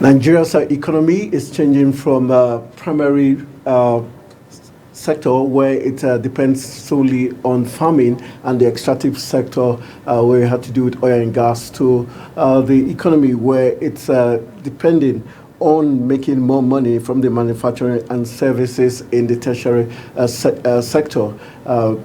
Nigeria's economy is changing from primary sector where it depends solely on farming and the extractive sector where you have to do with oil and gas to the economy where it's depending on making more money from the manufacturing and services in the tertiary sector.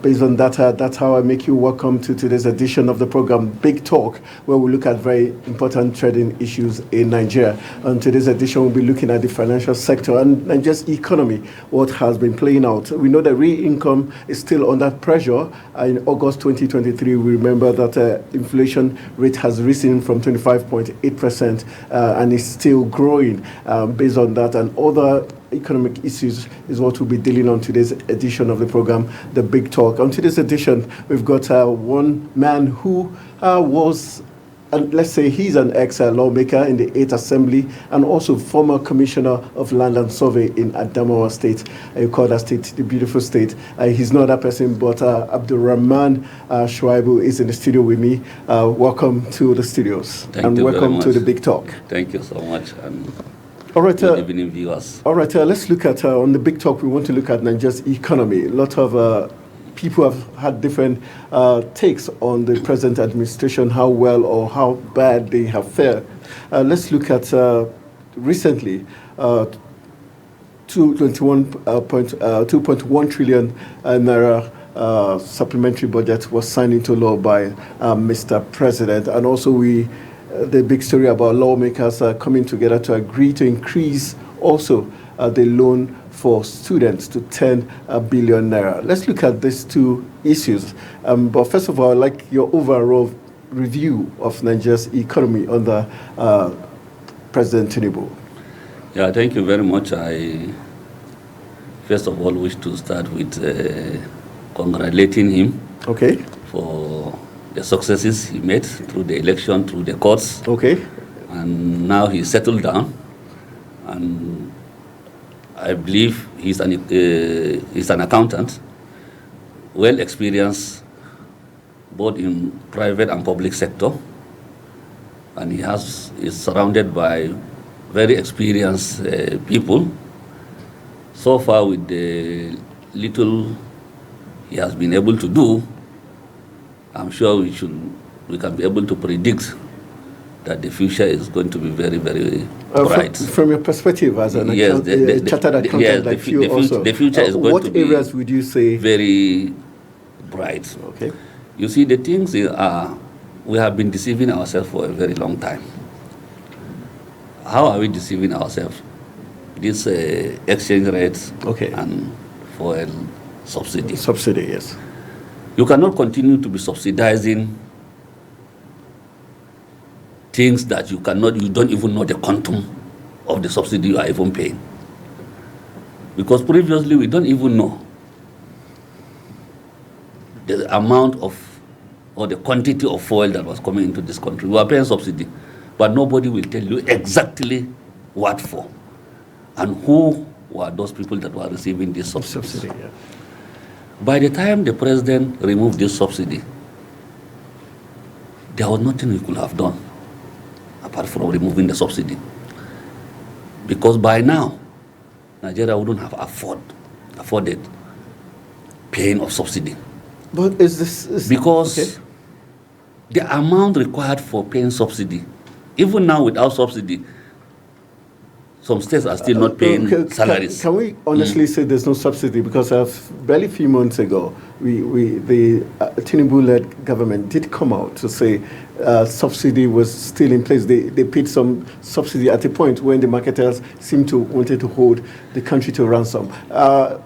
Based on that, that's how I make you welcome to today's edition of the program, Big Talk, where we look at very important trading issues in Nigeria. On today's edition, we'll be looking at the financial sector and Nigeria's economy, what has been playing out. We know that real income is still under pressure. In August 2023, we remember that inflation rate has risen from 25.8% and is still growing. Based on that and other economic issues is what we'll be dealing on today's edition of the program, The Big Talk. On today's edition, we've got one man who was, let's say he's an ex-lawmaker in the 8th Assembly and also former Commissioner of Land and Survey in Adamawa State. You call that state the beautiful state. He's not that person, but Abdulrahman Shuaibu is in the studio with me. Welcome to the studios. Thank you welcome very much. to The Big Talk. Thank you so much. And all right, good evening, viewers. All right, let's look at, on The Big Talk, we want to look at Nigeria's economy. A lot of people have had different takes on the present administration, how well or how bad they have fared. Let's look at recently, 2.1 trillion naira supplementary budget was signed into law by Mr. President. And also the big story about lawmakers coming together to agree to increase also the loan for students to 10 billion naira. Let's look at these two issues. But first of all, I'd like your overall review of Nigeria's economy under President Tinubu. Yeah, thank you very much. I first of all wish to start with congratulating him for the successes he made through the election, through the courts. And now he's settled down. And I believe he's an accountant, well experienced both in private and public sector. And he is surrounded by very experienced people. So far with the little he has been able to do, I'm sure we can be able to predict that the future is going to be very, very bright. From your perspective as an chartered accountant like you also, the future is going to be, what areas would you say? Very bright. You see, the things are, we have been deceiving ourselves for a very long time. How are we deceiving ourselves? This exchange rates and fuel subsidy. Subsidy, yes. You cannot continue to be subsidizing things that you don't even know the quantum of the subsidy you are even paying. Because previously we don't even know the amount of or the quantity of fuel that was coming into this country. We are paying subsidy, but nobody will tell you exactly what for and who were those people that were receiving this subsidy. Yeah. By the time the president removed this subsidy, there was nothing we could have done apart from removing the subsidy. Because by now, Nigeria wouldn't have afforded paying of subsidy. But because the amount required for paying subsidy, even now without subsidy, some states are still not paying salaries. Can we honestly say there's no subsidy? Because barely a few months ago, the Tinubu-led government did come out to say subsidy was still in place. They paid some subsidy at a point when the marketers seemed to wanted to hold the country to ransom. They're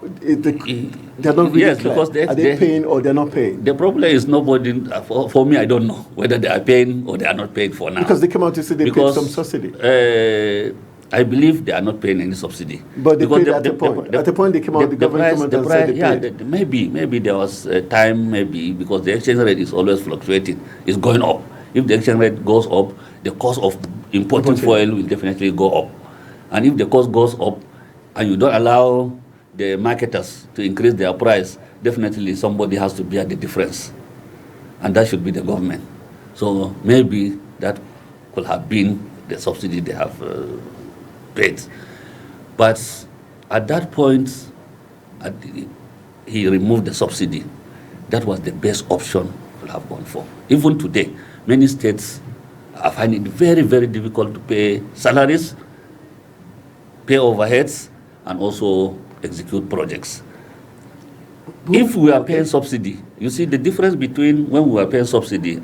not really clear. Because are they paying or they're not paying? The problem is nobody, for me, I don't know whether they are paying or they are not paying for now. Because they came out to say they paid some subsidy. I believe they are not paying any subsidy. But they paid at the point. At the point they came out, the government came out and said they paid. Maybe there was a time, because the exchange rate is always fluctuating. It's going up. If the exchange rate goes up, the cost of importing fuel will definitely go up. And if the cost goes up, and you don't allow the marketers to increase their price, definitely somebody has to bear the difference. And that should be the government. So maybe that could have been the subsidy they have paid. But at that point, he removed the subsidy. That was the best option to have gone for. Even today, many states are finding it very, very difficult to pay salaries, pay overheads, and also execute projects. If we are paying subsidy, you see the difference between when we were paying subsidy,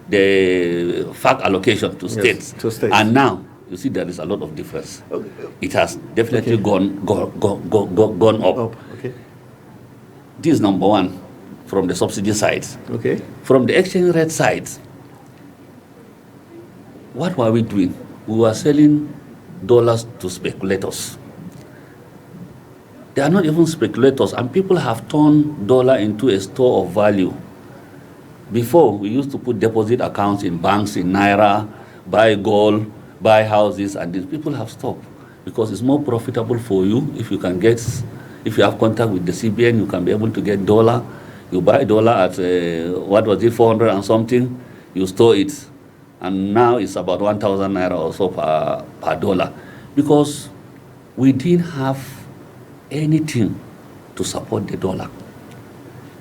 the FAC allocation to states, and now, you see there is a lot of difference. It has definitely gone up. Okay. This is number one from the subsidy side. Okay. From the exchange rate side, what were we doing? We were selling dollars to speculators. They are not even speculators, and people have turned dollar into a store of value. Before, we used to put deposit accounts in banks in Naira, buy gold, buy houses, and these people have stopped because it's more profitable for you if you have contact with the CBN, you can be able to get dollar. You buy dollar at, 400 and something, you store it. And now it's about 1,000 Naira or so per dollar. Because we didn't have anything to support the dollar.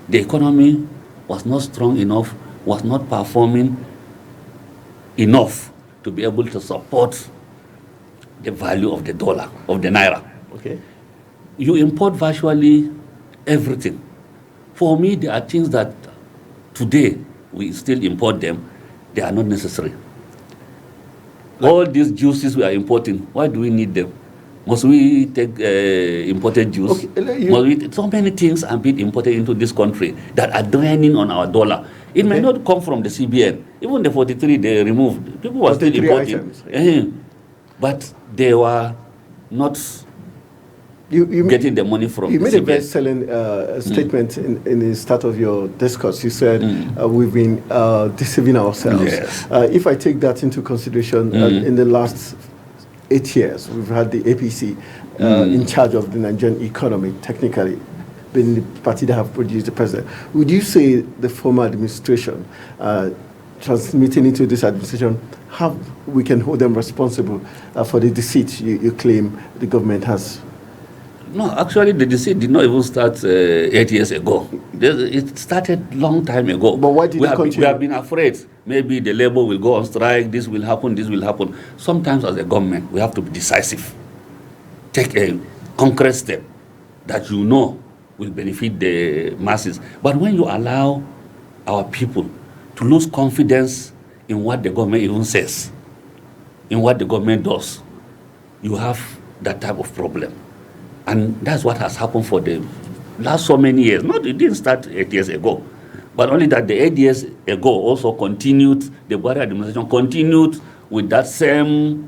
The economy was not strong enough, was not performing enough to be able to support the value of the dollar, of the Naira. Okay. You import virtually everything. For me, there are things that today we still import them. They are not necessary. All these juices we are importing, why do we need them? Must we take imported juice? Okay. So many things are being imported into this country that are draining on our dollar. It may not come from the CBN. Even the 43 they removed. People were still importing. But they were not getting the money from you the made CBN. A best-selling statement in the start of your discourse. You said we've been deceiving ourselves. Yes. If I take that into consideration, in the last 8 years, we've had the APC in charge of the Nigerian economy, technically, being the party that have produced the president. Would you say the former administration, transmitting into this administration, how we can hold them responsible for the deceit you claim the government has? No, actually, the deceit did not even start 8 years ago. It started long time ago. But why did we have been afraid? Maybe the labor will go on strike, this will happen, this will happen. Sometimes as a government, we have to be decisive. Take a concrete step that you know will benefit the masses. But when you allow our people to lose confidence in what the government even says, in what the government does, you have that type of problem. And that's what has happened for the last so many years. It didn't start 8 years ago, but only that the 8 years ago also continued, the Buhari administration continued with that same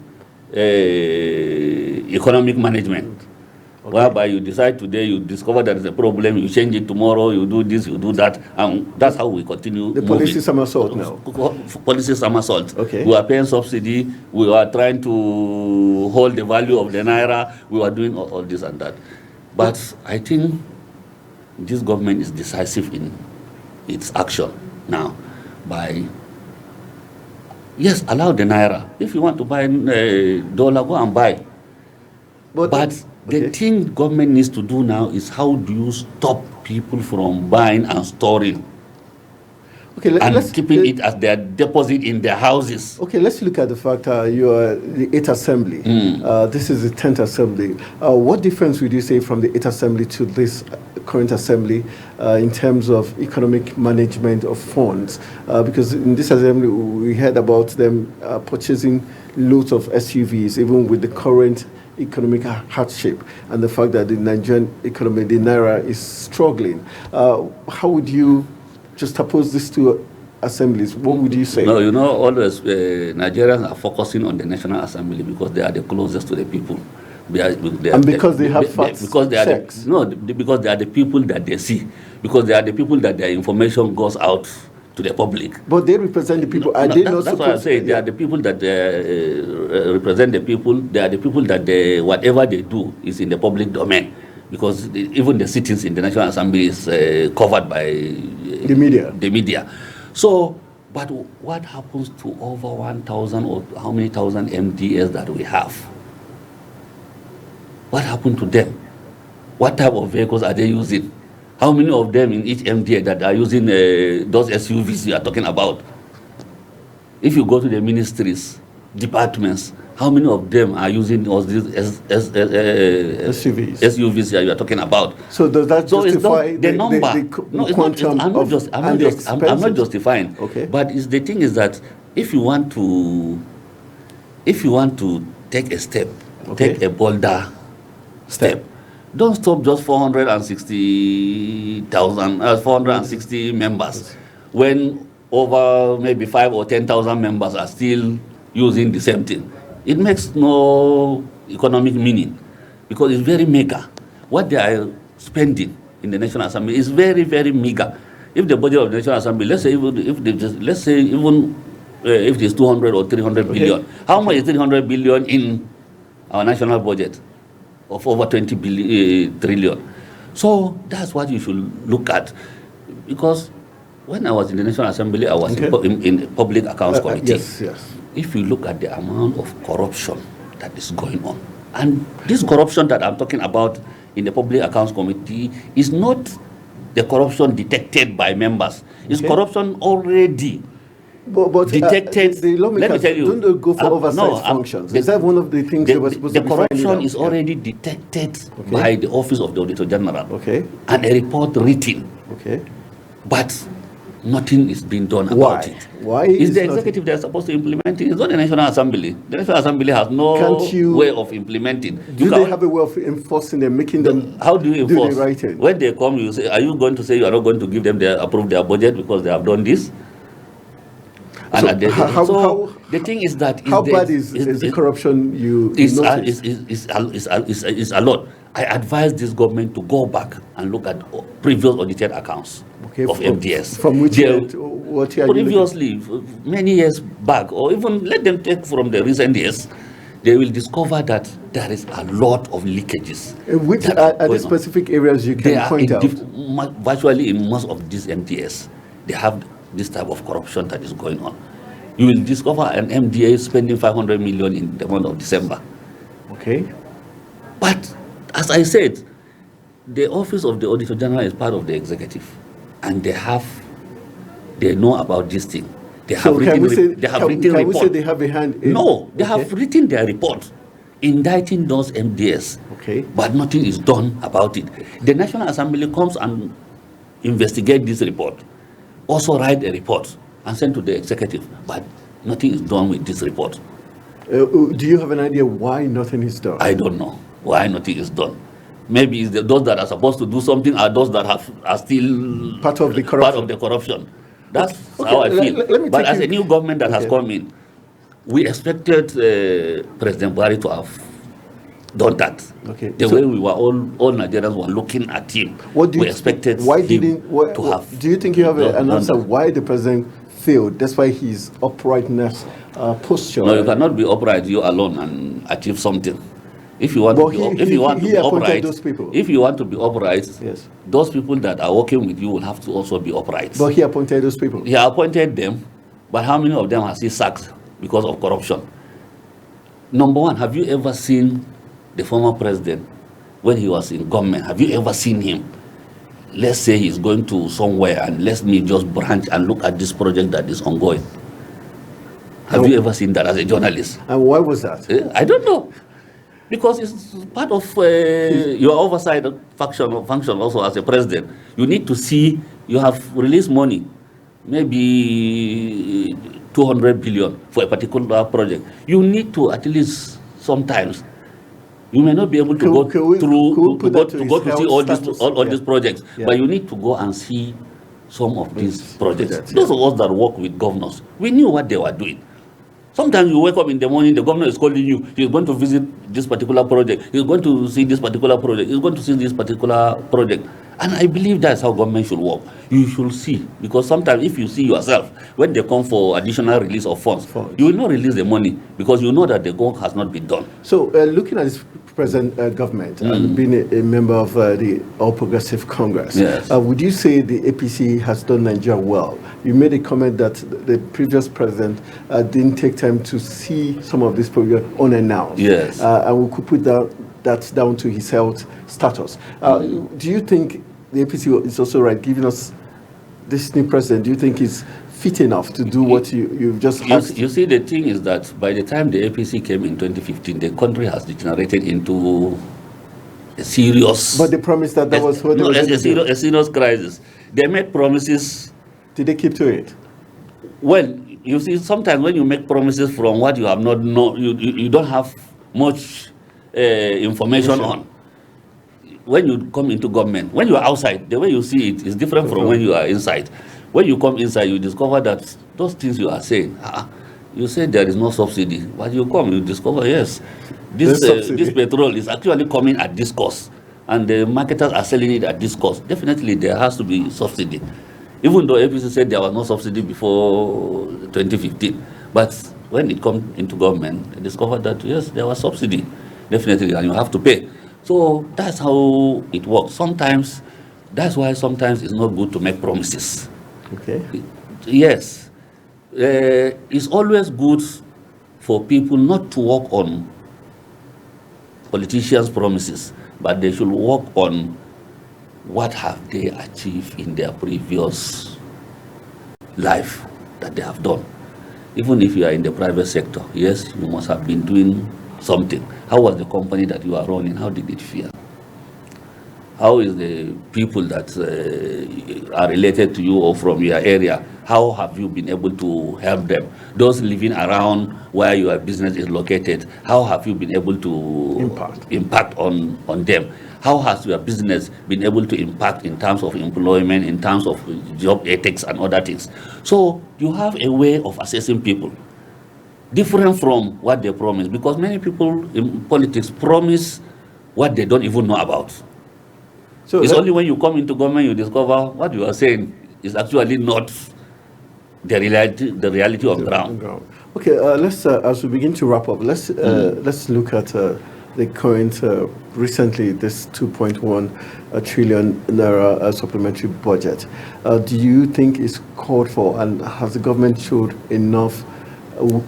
economic management. Okay. Whereby you decide today, you discover there is a problem, you change it tomorrow, you do this, you do that, and that's how we continue. The policy somersault now. Policy somersault. Okay. We are paying subsidy, we are trying to hold the value of the Naira, we are doing all this and that. But I think this government is decisive in its action now by, yes, allow the Naira. If you want to buy dollar, go and buy. But the thing government needs to do now is how do you stop people from buying and storing and keeping it as their deposit in their houses. Okay, let's look at the fact you are the 8th Assembly. This is the 10th Assembly. What difference would you say from the 8th Assembly to this current Assembly in terms of economic management of funds? Because in this Assembly, we heard about them purchasing loads of SUVs, even with the current economic hardship and the fact that the Nigerian economy, the Naira, is struggling. How would you just oppose these two assemblies? What would you say? No, always Nigerians are focusing on the National Assembly because they are the closest to the people. Because they are the people that they see. Because they are the people that their information goes out to the public. But they represent the people. That's what I say. They are the people that represent the people. They are the people that whatever they do is in the public domain. Because even the sittings in the National Assembly is covered by the media. So, but what happens to over 1,000 or how many thousand MDAs that we have? What happened to them? What type of vehicles are they using? How many of them in each MDA that are using those SUVs you are talking about? If you go to the ministries, departments, how many of them are using all these SUVs that you are talking about? So does that justify the number? I'm not justifying. Okay. But the thing is that if you want to take a step, take a bolder step. Don't stop just 460 members when over maybe 5 or 10,000 members are still using the same thing. It makes no economic meaning because it's very meager. What they are spending in the National Assembly is very, very meager. If the budget of the National Assembly, let's say if there's 200 or 300 billion, how much is 300 billion in our national budget of over 20 trillion? So that's what you should look at, because when I was in the National Assembly, I was in Public Accounts Committee. Yes. If you look at the amount of corruption that is going on, and this corruption that I'm talking about in the Public Accounts Committee is not the corruption detected by members. It's corruption already detected. The Let me tell you, don't they go for oversight functions? Is that one of the things they were supposed to be finding out? The corruption is already detected by the Office of the Auditor General. And a report written. But nothing is being done about it. Why is the executive that's supposed to implement it? It's not the National Assembly. The National Assembly has no way of implementing. Do they have a way of enforcing them, making them? How do you enforce? Do the right thing? When they come, you say, are you going to say you are not going to give them approve their budget because they have done this? And the thing is that how bad is the corruption you notice? It's a lot. I advise this government to go back and look at previous audited accounts of MDS. From which year? What year? Previously, many years back, or even let them take from the recent years, they will discover that there is a lot of leakages. Which are the specific areas you can point out? Virtually in most of these MDS, they have this type of corruption that is going on. You will discover an MDA spending 500 million in the month of December. But as I said, the Office of the Auditor General is part of the executive, and they know about this thing. They have written they have a hand in? No, they have written their report indicting those MDS, but nothing is done about it. The National Assembly comes and investigates this report, also write a report and send to the executive, but nothing is done with this report. Do you have an idea why nothing is done? I don't know why nothing is done. Maybe it's those that are supposed to do something are those that are still part of the corruption. That's how I feel. But as a new government that has come in, we expected President Buhari to have done that. The way we were all Nigerians were looking at him. We expected him to have. Do you think you have an answer why the president failed? That's why his uprightness posture. No, you cannot be upright you alone and achieve something. If you want to be upright, those people that are working with you will have to also be upright. But he appointed those people. He appointed them, but how many of them has he sacked because of corruption? Number one, have you ever seen the former president when he was in government? Have you ever seen him? Let's say he's going to somewhere and let me just branch and look at this project that is ongoing. Have you ever seen that as a journalist? And why was that? I don't know. Because it's part of your oversight function also as a president. You need to see you have released money, maybe 200 billion for a particular project. You need to at least sometimes, you may not be able to go to see all these projects, but you need to go and see some of these projects. Those of us that work with governors, we knew what they were doing. Sometimes you wake up in the morning, the governor is calling you, he's going to visit this particular project, he's going to see this particular project, he's going to see this particular project. And I believe that's how government should work. You should see, because sometimes if you see yourself, when they come for additional release of funds, you will not release the money because you know that the work has not been done. So looking at this present government and being a member of the All Progressive Congress, would you say the APC has done Nigeria well? You made a comment that the previous president didn't take time to see some of these programs unannounced. Yes. And we could put that that's down to his health status. Do you think the APC is also right, giving us this new president? Do you think he's fit enough to do what you've just asked? You see, the thing is that by the time the APC came in 2015, the country has degenerated into a serious... But they promised that was what they were going to do. A serious crisis. They made promises. Did they keep to it? Well, you see, sometimes when you make promises from what you have not known, you don't have much information on. When you come into government, when you are outside, the way you see it is different from when you are inside. When you come inside, you discover that those things you are saying, you say there is no subsidy, but you come, you discover, yes, this petrol is actually coming at this cost, and the marketers are selling it at this cost. Definitely, there has to be subsidy. Even though APC said there was no subsidy before 2015, but when it comes into government, they discovered that, yes, there was subsidy, definitely, and you have to pay. So that's how it works. Sometimes, that's why sometimes it's not good to make promises. Okay. Yes. It's always good for people not to work on politicians' promises, but they should work on what have they achieved in their previous life that they have done. Even if you are in the private sector, yes, you must have been doing something. How was the company that you are running? How did it feel? How is the people that are related to you or from your area? How have you been able to help them? Those living around where your business is located, how have you been able to impact on them? How has your business been able to impact in terms of employment, in terms of job ethics and other things? So you have a way of assessing people different from what they promise, because many people in politics promise what they don't even know about. So it's only when you come into government you discover what you are saying is actually not the reality on ground. Okay, let's as we begin to wrap up, let's look at the current recently this 2.1 trillion naira supplementary budget. Do you think it's called for, and has the government showed enough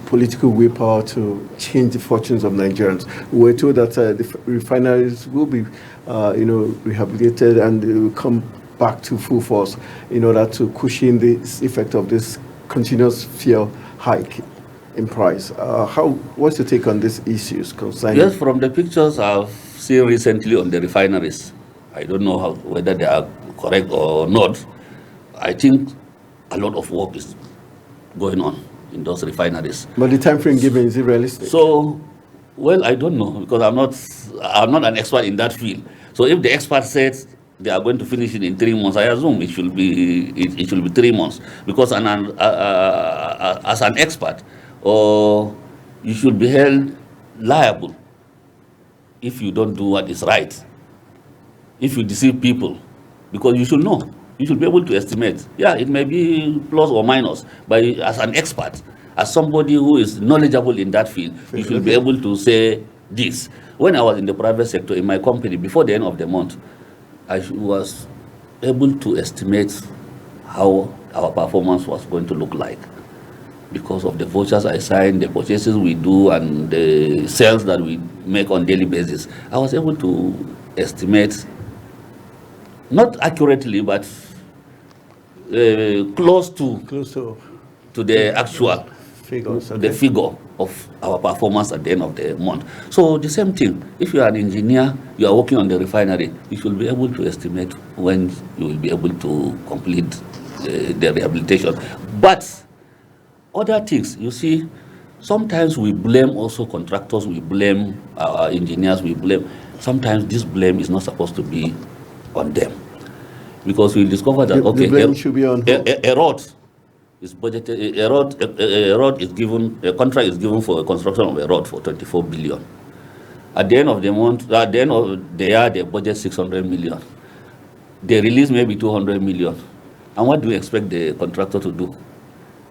political willpower to change the fortunes of Nigerians? We're told that the refineries will be, rehabilitated and they will come back to full force in order to cushion the effect of this continuous fuel hike in price. What's your take on these issues concerning? Yes, from the pictures I've seen recently on the refineries, I don't know whether they are correct or not. I think a lot of work is going on in those refineries. But the time frame given, is it realistic? So, well, I don't know, because I'm not an expert in that field. So if the expert says they are going to finish it in 3 months, I assume it should be 3 months, because as an expert, or you should be held liable if you don't do what is right, if you deceive people, because you should know. You should be able to estimate. Yeah, it may be plus or minus, but as an expert, as somebody who is knowledgeable in that field, you should be able to say this. When I was in the private sector in my company, before the end of the month, I was able to estimate how our performance was going to look like, because of the vouchers I signed, the purchases we do, and the sales that we make on daily basis. I was able to estimate, not accurately, but close to the actual figure of our performance at the end of the month. So the same thing, if you are an engineer, you are working on the refinery, you should be able to estimate when you will be able to complete the rehabilitation. But other things, you see, sometimes we blame also contractors, we blame our engineers, sometimes this blame is not supposed to be on them. Because we discovered that, the blame should be on a road is budgeted, a road is given, a contract is given for a construction of a road for 24 billion. At the end of the month, at the end of the year, they budget 600 million. They release maybe 200 million. And what do you expect the contractor to do?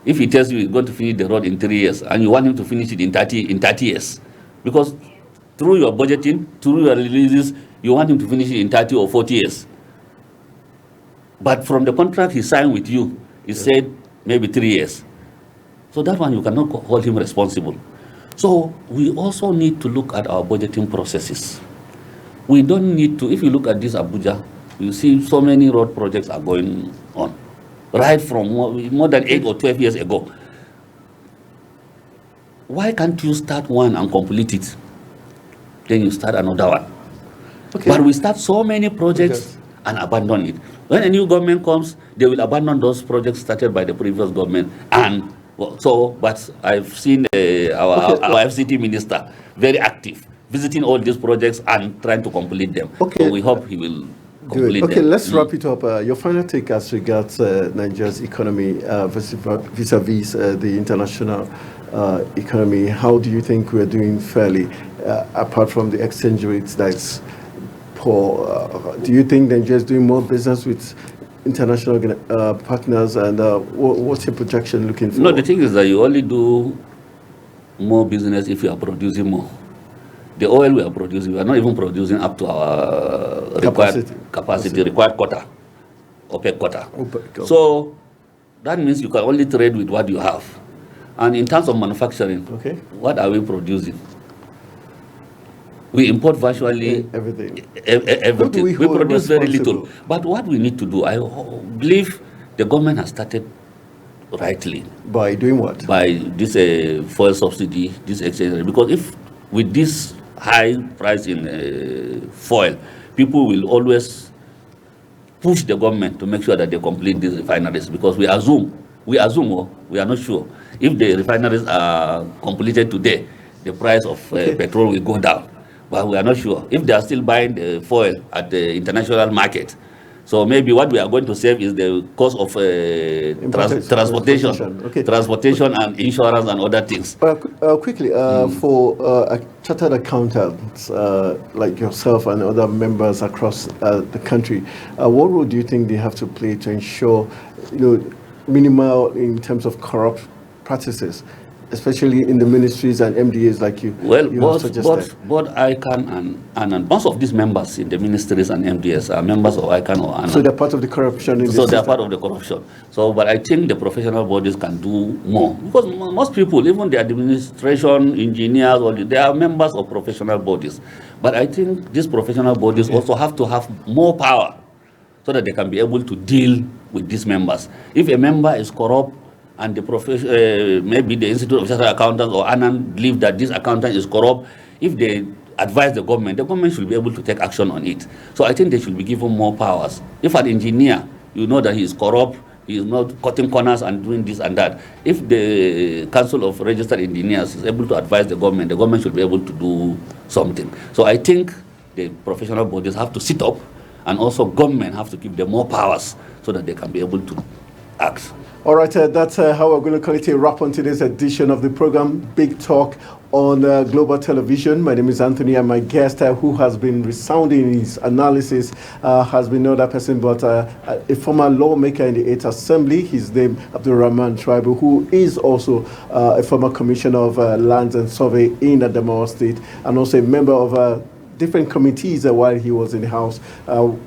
If he tells you he's going to finish the road in 3 years, and you want him to finish it in 30 years, because through your budgeting, through your releases, you want him to finish it in 30 or 40 years. But from the contract he signed with you, he said maybe 3 years. So that one you cannot hold him responsible. So we also need to look at our budgeting processes. We don't need to, if you look at this Abuja, you see so many road projects are going on, right from more than 8 or 12 years ago. Why can't you start one and complete it? Then you start another one. Okay. But we start so many projects and abandon it. When a new government comes, they will abandon those projects started by the previous government. And but I've seen our FCT minister very active, visiting all these projects and trying to complete them. Okay. So we hope he will complete them. Okay, let's wrap it up. Your final take as regards Nigeria's economy vis-a-vis the international economy. How do you think we're doing fairly, apart from the exchange rates that's poor? Do you think Nigeria is doing more business with international partners, and what's your projection looking for? No, the thing is that you only do more business if you are producing more. The oil we are producing, we are not even producing up to our required quota, OPEC quota. So that means you can only trade with what you have. And in terms of manufacturing, what are we producing? We import virtually everything. We produce very little. But what we need to do, I believe the government has started rightly. By doing what? By this fuel subsidy, this exchange rate. Because if with this high price in fuel, people will always push the government to make sure that they complete these refineries, because we assume, we are not sure. If the refineries are completed today, the price of petrol will go down. But we are not sure. If they are still buying the fuel at the international market, so maybe what we are going to save is the cost of transportation and insurance and other things. Quickly, for chartered accountants like yourself and other members across the country, what role do you think they have to play to ensure, minimal in terms of corrupt practices, especially in the ministries and MDAs like you? Well, both ICANN and most of these members in the ministries and MDAs are members of ICANN or ANAN. So they're part of the corruption. So they're part of the corruption. So, but I think the professional bodies can do more, because most people, even the administration, engineers, they are members of professional bodies. But I think these professional bodies also have to have more power, so that they can be able to deal with these members. If a member is corrupt, and the maybe the Institute of Chartered Accountants or ANAN believe that this accountant is corrupt, if they advise the government should be able to take action on it. So I think they should be given more powers. If an engineer, you know that he is corrupt, he is not cutting corners and doing this and that, if the Council of Registered Engineers is able to advise the government should be able to do something. So I think the professional bodies have to sit up, and also government have to give them more powers so that they can be able to act. All right, that's how we're going to call it a wrap on today's edition of the program, Big Talk on Global Television. My name is Anthony, and my guest who has been resounding his analysis has been no other person but a former lawmaker in the 8th Assembly. His name, Abdulrahman Shuaibu, who is also a former commissioner of lands and survey in Adamawa State, and also a member of different committees while he was in the House,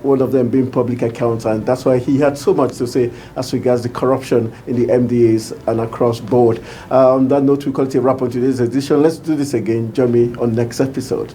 one of them being public accounts, and that's why he had so much to say as regards the corruption in the MDAs and across board. On that note, we call it a wrap on today's edition. Let's do this again. Join me on next episode.